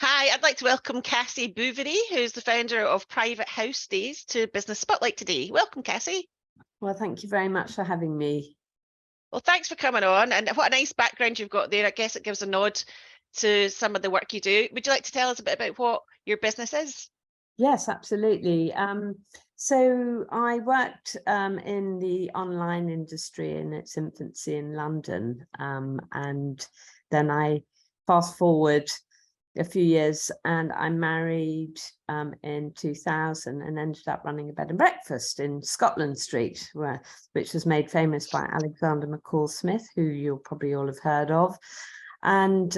Hi, I'd like to welcome Cassie Bouverie, who's the founder of Private House Stays, to Business Spotlight today. Welcome, Cassie. Well, thank you very much for having me. Well, thanks for coming on, and what a nice background you've got there. I guess it gives a nod to some of the work you do. Would you like to tell us a bit about what your business is? Yes, absolutely. So I worked in the online industry in its infancy in London, and then I fast forward a few years and I married in 2000 and ended up running a bed and breakfast in Scotland Street, which was made famous by Alexander McCall Smith, who you'll probably all have heard of. And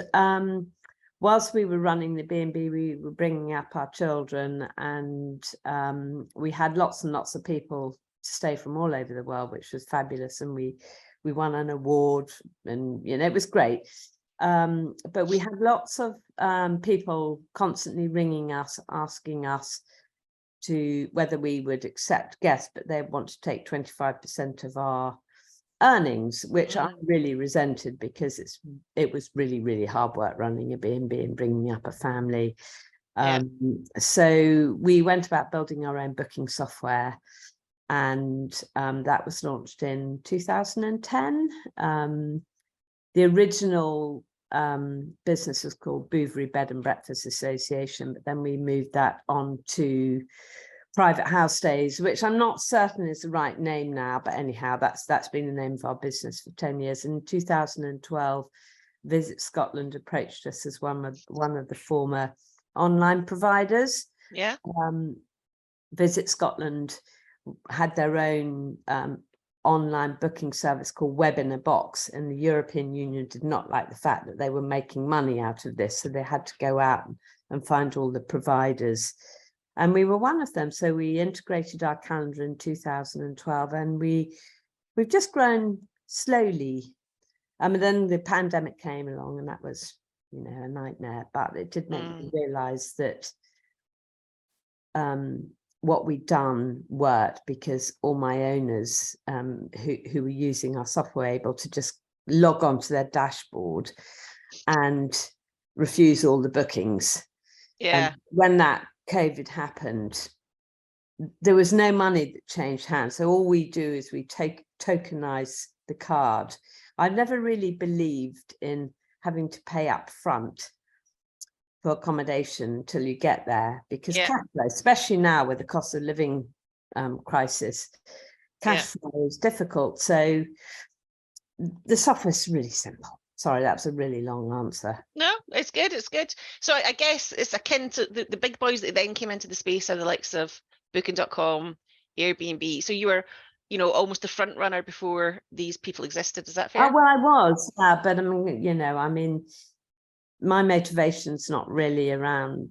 whilst we were running the B&B, we were bringing up our children, and we had lots and lots of people to stay from all over the world, which was fabulous. And we won an award, and it was great. But we had lots of people constantly ringing us, asking us to whether we would accept guests, but they want to take 25% of our earnings, which I really resented, because it was really, really hard work running a B&B and bringing up a family. So we went about building our own booking software, and that was launched in 2010. The original business was called Bouverie Bed and Breakfast Association, but then we moved that on to Private House Stays, which I'm not certain is the right name now, but anyhow, that's been the name of our business for 10 years. In 2012, Visit Scotland approached us as one of the former online providers. Yeah. Visit Scotland had their own online booking service called Web in a Box, and the European Union did not like the fact that they were making money out of this, so they had to go out and find all the providers, and we were one of them. So we integrated our calendar in 2012, and we've just grown slowly. And then the pandemic came along, and that was a nightmare, but it did make me realize that what we'd done worked, because all my owners who were using our software were able to just log on to their dashboard and refuse all the bookings. Yeah. And when that COVID happened, there was no money that changed hands. So all we do is we tokenize the card. I never really believed in having to pay up front for accommodation till you get there, because cash flow, especially now with the cost of living crisis, cash flow is difficult. So the software is really simple. Sorry, that was a really long answer. No, it's good. It's good. So I guess it's akin to the big boys that then came into the space are the likes of Booking.com, Airbnb. So you were, almost the front runner before these people existed. Is that fair? Oh, well, I was, but I mean, my motivation's not really around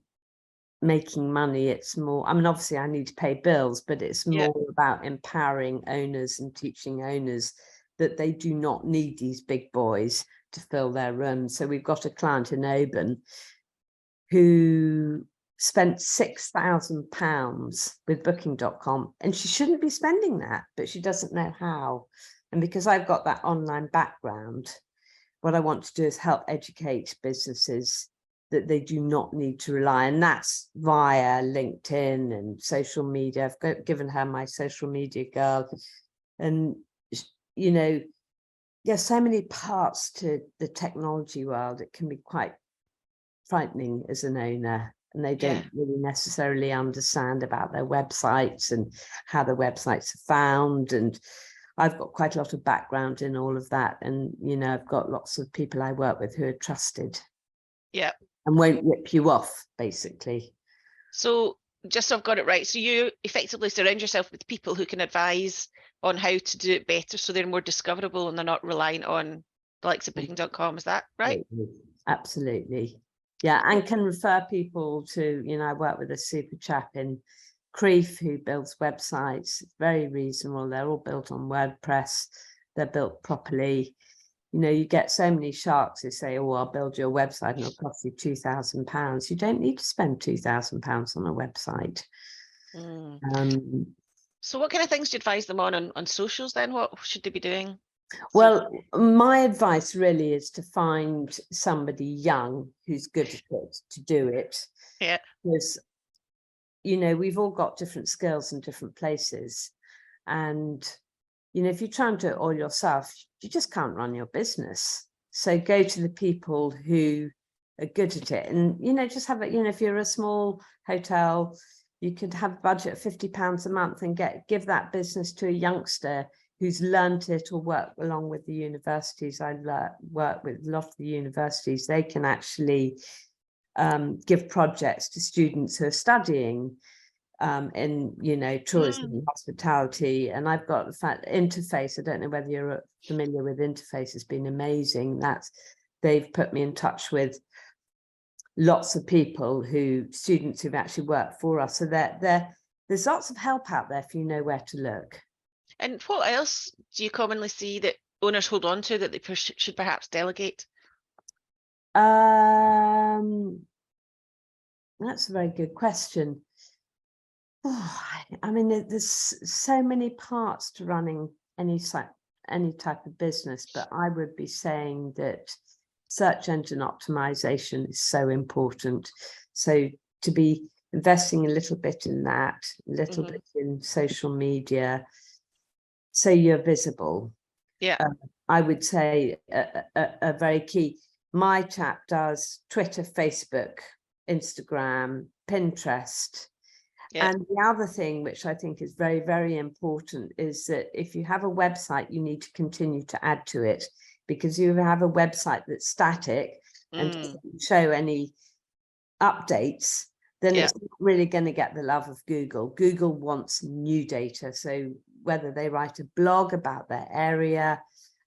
making money. It's more, obviously I need to pay bills, but it's more about empowering owners and teaching owners that they do not need these big boys to fill their rooms. So we've got a client in Oban who spent £6,000 with Booking.com, and she shouldn't be spending that, but she doesn't know how. And because I've got that online background, what I want to do is help educate businesses that they do not need to rely, and that's via LinkedIn and social media. I've given her my social media girl, and there's so many parts to the technology world. It can be quite frightening as an owner, and they don't really necessarily understand about their websites and how the websites are found. And I've got quite a lot of background in all of that. And, I've got lots of people I work with who are trusted. Yeah. And won't rip you off, basically. So just so I've got it right, so you effectively surround yourself with people who can advise on how to do it better, so they're more discoverable and they're not reliant on the likes of Booking.com. Is that right? Absolutely. Yeah, and can refer people to, I work with a super chap in Crieff who builds websites. It's very reasonable. They're all built on WordPress. They're built properly. You get so many sharks who say, oh, I'll build your website and it'll cost you £2,000. You don't need to spend £2,000 on a website. So what kind of things do you advise them on socials then? What should they be doing? Well, my advice really is to find somebody young who's good at it to do it. Yeah. Because, you know, we've all got different skills in different places. And, you know, if you try and do it all yourself, you just can't run your business. So go to the people who are good at it. And, you know, just have it, you know, if you're a small hotel, you could have a budget of £50 a month and give that business to a youngster who's learned it or worked along with the universities. I work with a lot of the universities. They can actually give projects to students who are studying in, you know, tourism and hospitality. And I've got the fact Interface, I don't know whether you're familiar with Interface, has been amazing. They've put me in touch with lots of people students who've actually worked for us. So there's lots of help out there if you know where to look. And what else do you commonly see that owners hold on to that they should perhaps delegate? That's a very good question. Oh, I mean, there's so many parts to running any type of business, but I would be saying that search engine optimization is so important. So to be investing a little bit in that, a little bit in social media, so you're visible. Yeah. I would say a very key. My chap does Twitter, Facebook, Instagram, Pinterest. Yeah. And the other thing, which I think is very, very important, is that if you have a website, you need to continue to add to it, because you have a website that's static and doesn't show any updates, then it's not really going to get the love of Google. Google wants new data. So whether they write a blog about their area,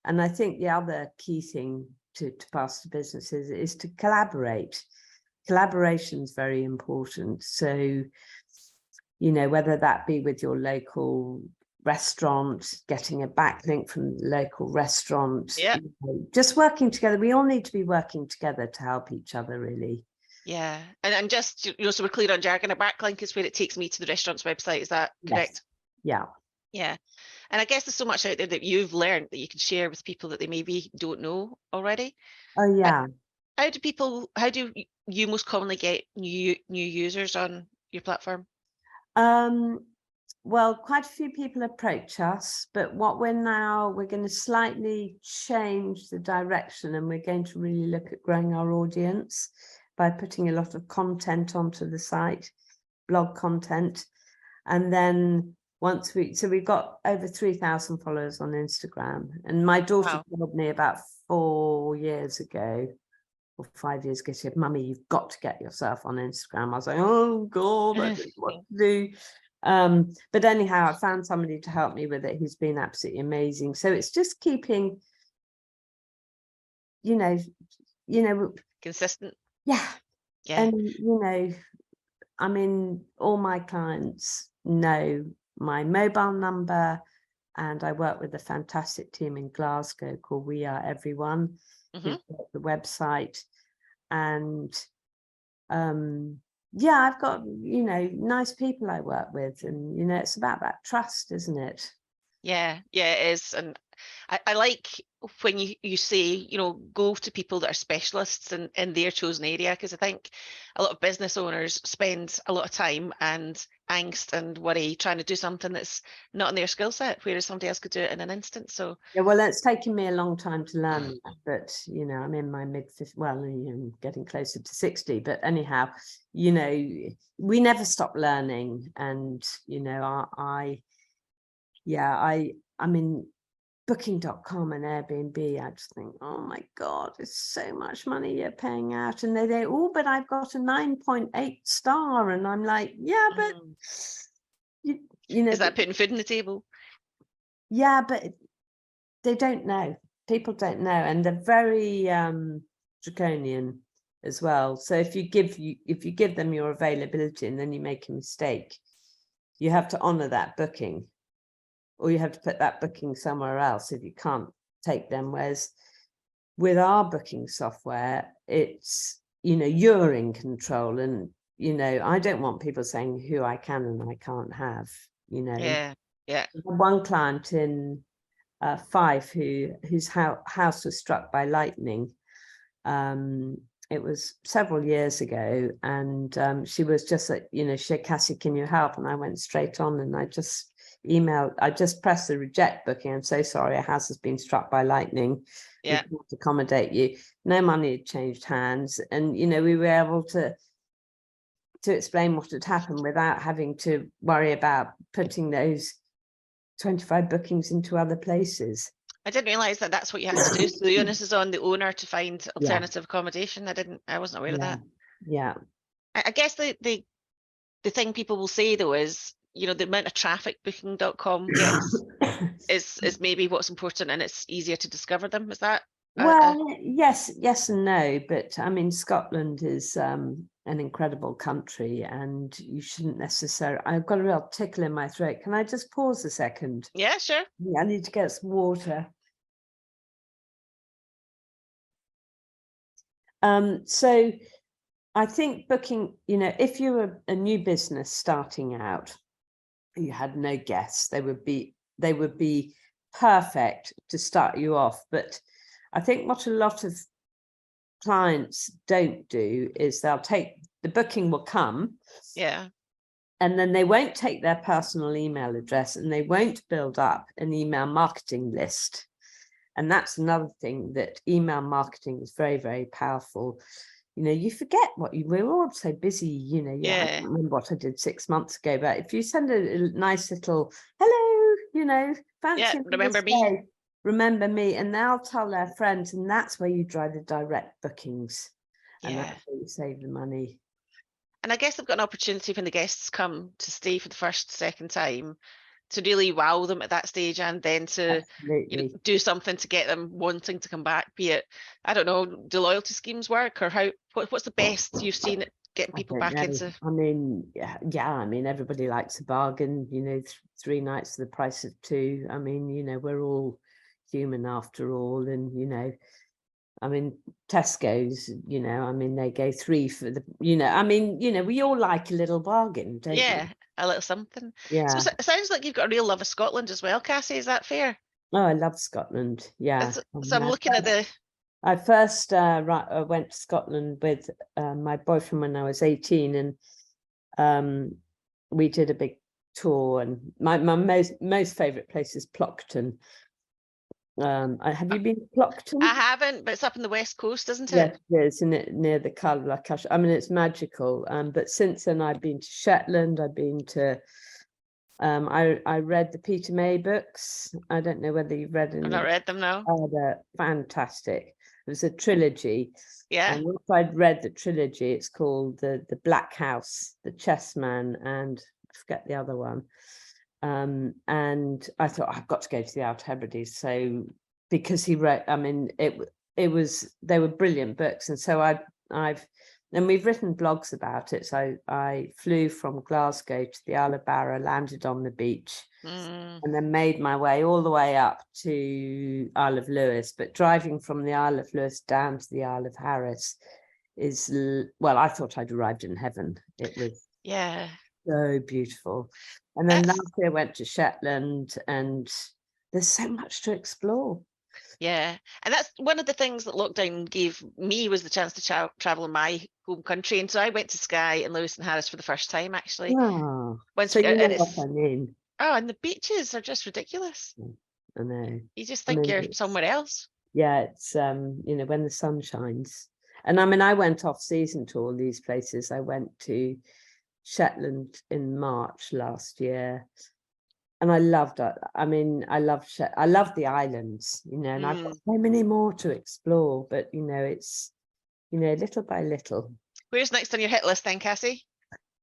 and I think the other key thing to pass to businesses is to collaborate. Collaboration is very important. So, you know, whether that be with your local restaurant, getting a backlink from the local restaurant, you know, just working together. We all need to be working together to help each other, really. Yeah, and just, you know, so we're clear on jargon, a backlink is where it takes me to the restaurant's website. Is that correct? Yes. Yeah. And I guess there's so much out there that you've learned that you can share with people that they maybe don't know already. Oh, yeah. How do you most commonly get new users on your platform? Well, quite a few people approach us, but what we're going to slightly change the direction, and we're going to really look at growing our audience by putting a lot of content onto the site, blog content. And then we've got over 3,000 followers on Instagram. And my daughter told me about 4 years ago, or 5 years ago, she said, "Mummy, you've got to get yourself on Instagram." I was like, "Oh God, I don't know what to do." But anyhow, I found somebody to help me with it who's been absolutely amazing. So it's just keeping, you know, consistent. Yeah. And, you know, I mean, all my clients know my mobile number, and I work with a fantastic team in Glasgow called We Are Everyone, who've got the website. And yeah, I've got, you know, nice people I work with, and, you know, it's about that trust, isn't it? Yeah, it is. And I like when you say, you know, go to people that are specialists in their chosen area, because I think a lot of business owners spend a lot of time and angst and worry trying to do something that's not in their skill set, whereas somebody else could do it in an instant. So yeah, well, it's taken me a long time to learn that, but, you know, I'm in my mid-50s, well, you know, getting closer to 60, but anyhow, you know, we never stop learning. And, you know, I mean, Booking.com and Airbnb, I just think, oh my God, it's so much money you're paying out. And they oh, but I've got a 9.8 star. And I'm like, yeah, but you know, is that putting food on the table? Yeah, but they don't know. People don't know, and they're very draconian as well. So if you give them your availability and then you make a mistake, you have to honor that booking, or you have to put that booking somewhere else if you can't take them. Whereas with our booking software, it's, you know, you're in control, and, you know, I don't want people saying who I can and I can't have, you know. Yeah. One client in Fife, whose house was struck by lightning. It was several years ago, and she was just like, she said, Cassie, can you help? And I went straight on, and I just pressed the reject booking. I'm so sorry, a house has been struck by lightning. Yeah. We can't accommodate you. No money had changed hands, and we were able to explain what had happened without having to worry about putting those 25 bookings into other places. I didn't realise that that's what you had to do. So the onus is on the owner to find alternative accommodation. I wasn't aware of that. Yeah. I guess the thing people will say though is, the amount of traffic booking.com gets is maybe what's important, and it's easier to discover them. Is that? Well, yes and no, but I mean, Scotland is an incredible country, and you shouldn't necessarily. I've got a real tickle in my throat. Can I just pause a second? Yeah, sure. I need to get some water. So I think booking, if you were a new business starting out, you had no guests, they would be perfect to start you off. But I think what a lot of clients don't do is they'll take the booking will come. Yeah. And then they won't take their personal email address, and they won't build up an email marketing list. And that's another thing, that email marketing is very, very powerful. You forget we're all so busy, I can't remember what I did 6 months ago, but if you send a nice little, hello, fancy, remember me. Remember me, and they'll tell their friends, and that's where you drive the direct bookings. And that's where you save the money. And I guess they've got an opportunity when the guests come to stay for the first, second time to really wow them at that stage, and then to do something to get them wanting to come back, be it, I don't know, do loyalty schemes work, or what's the best you've seen at getting people back into? I mean, I mean, everybody likes a bargain, 3 nights for the price of 2. I mean, we're all human after all, and I mean, Tesco's, I mean, they go 3 for the, I mean, we all like a little bargain, don't we? A little something. Yeah. So it sounds like you've got a real love of Scotland as well, Cassie. Is that fair? Oh, I love Scotland. Yeah. So I'm looking at the. I first went to Scotland with my boyfriend when I was 18, and we did a big tour. And my most favourite place is Plockton. Have you been to Plockton? I haven't, but it's up in the west coast, isn't it? Yes, it is, and it near the Carlacash. I mean, it's magical. But since then, I've been to Shetland. I've been to. I read the Peter May books. I don't know whether you've read them. I've not read them, no. Oh, they're fantastic. It was a trilogy. Yeah. And once I'd read the trilogy, it's called the Black House, the Chessman, and I forget the other one. And I thought, I've got to go to the Outer Hebrides. So because he wrote, I mean, they were brilliant books. And so and we've written blogs about it. So I flew from Glasgow to the Isle of Barra, landed on the beach, and then made my way all the way up to Isle of Lewis. But driving from the Isle of Lewis down to the Isle of Harris is, well, I thought I'd arrived in heaven. It was so beautiful. And then last year I went to Shetland, and there's so much to explore. Yeah, and that's one of the things that lockdown gave me, was the chance to travel in my home country. And so I went to Skye and Lewis and Harris for the first time, actually. Wow. So you know what I mean. Oh, and the beaches are just ridiculous. I know. You just think you're somewhere else. Yeah, it's when the sun shines. And I mean, I went off season to all these places. I went to Shetland in March last year. And I loved it. I mean, I loved the islands, and I've got so many more to explore, but it's, little by little. Where's next on your hit list then, Cassie?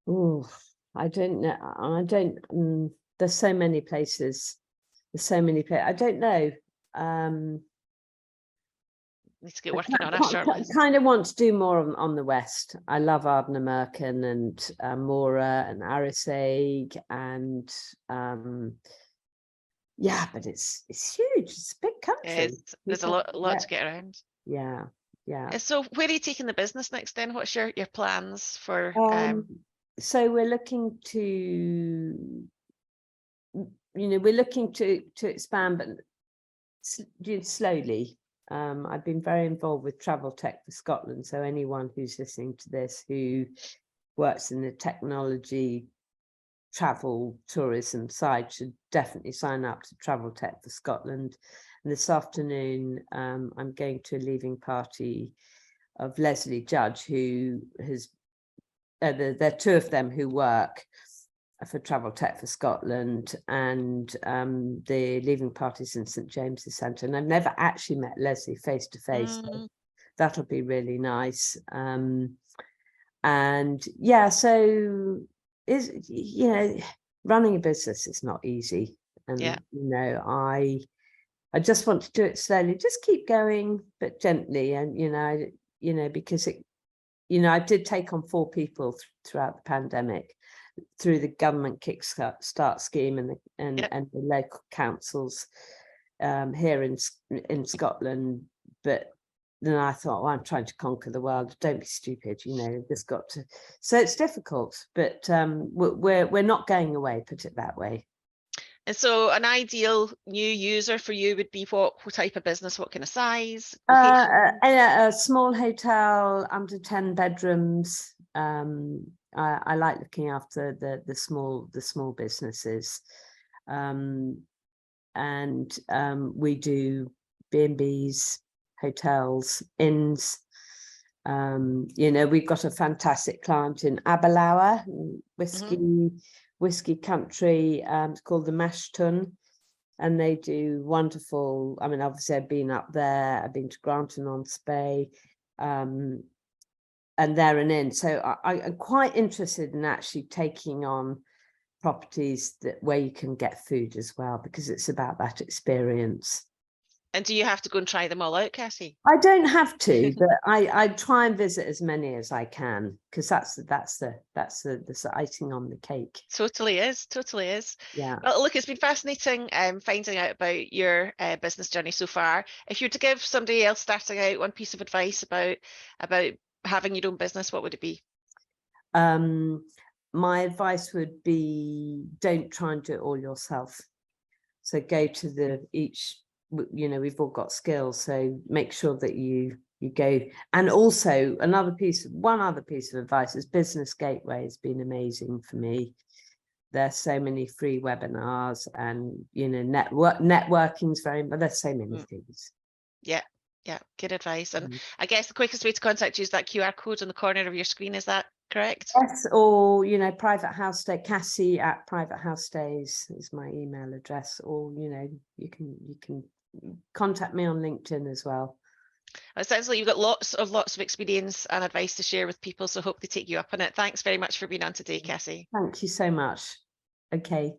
Oh, I don't know. There's so many places. I don't know. Need to get working on our short list. I kind of want to do more on the west. I love Ardnamurchan and Mora and Arisaig, and but it's huge. It's a big country. There's a lot to get around. Yeah. So where are you taking the business next then? What's your plans for? So we're looking to, we're looking to expand, but slowly. I've been very involved with Travel Tech for Scotland. So anyone who's listening to this who works in the technology, travel, tourism side should definitely sign up to Travel Tech for Scotland. And this afternoon, I'm going to a leaving party of Leslie Judge, who has, there are two of them who work for Travel Tech for Scotland, and the leaving party's in St James's Centre. And I've never actually met Leslie face to face. So that'll be really nice. And yeah, so running a business is not easy. And I just want to do it slowly, just keep going, but gently. And because I did take on 4 people throughout the pandemic, through the government Kickstart scheme and the local councils here in Scotland. But then I thought, well, I'm trying to conquer the world. Don't be stupid, just got to. So it's difficult, but we're not going away, put it that way. And so an ideal new user for you would be what type of business, what kind of size? A small hotel, under 10 bedrooms. I like looking after the small businesses, and we do B&Bs, hotels, inns. We've got a fantastic client in Aberlour, whiskey country. It's called the Mash Tun, and they do wonderful. I mean, obviously I've been up there. I've been to Granton-on-Spey, and they're an inn. So I'm quite interested in actually taking on properties where you can get food as well, because it's about that experience. And do you have to go and try them all out, Cassie? I don't have to, but I try and visit as many as I can, because that's the icing on the cake. Totally is. Yeah. Well, look, it's been fascinating finding out about your business journey so far. If you were to give somebody else starting out one piece of advice about having your own business, what would it be? My advice would be, don't try and do it all yourself. So go to we've all got skills, so make sure that you go. And also one other piece of advice is Business Gateway has been amazing for me. There's so many free webinars, and networking's but there's so many things. Yeah, good advice. And I guess the quickest way to contact you is that QR code on the corner of your screen. Is that correct? Yes, or Private House Stay, Cassie at Private House Stays is my email address, or you can contact me on LinkedIn as well. It sounds like you've got lots of experience and advice to share with people, so hope they take you up on it. Thanks very much for being on today, Cassie. Thank you so much. Okay.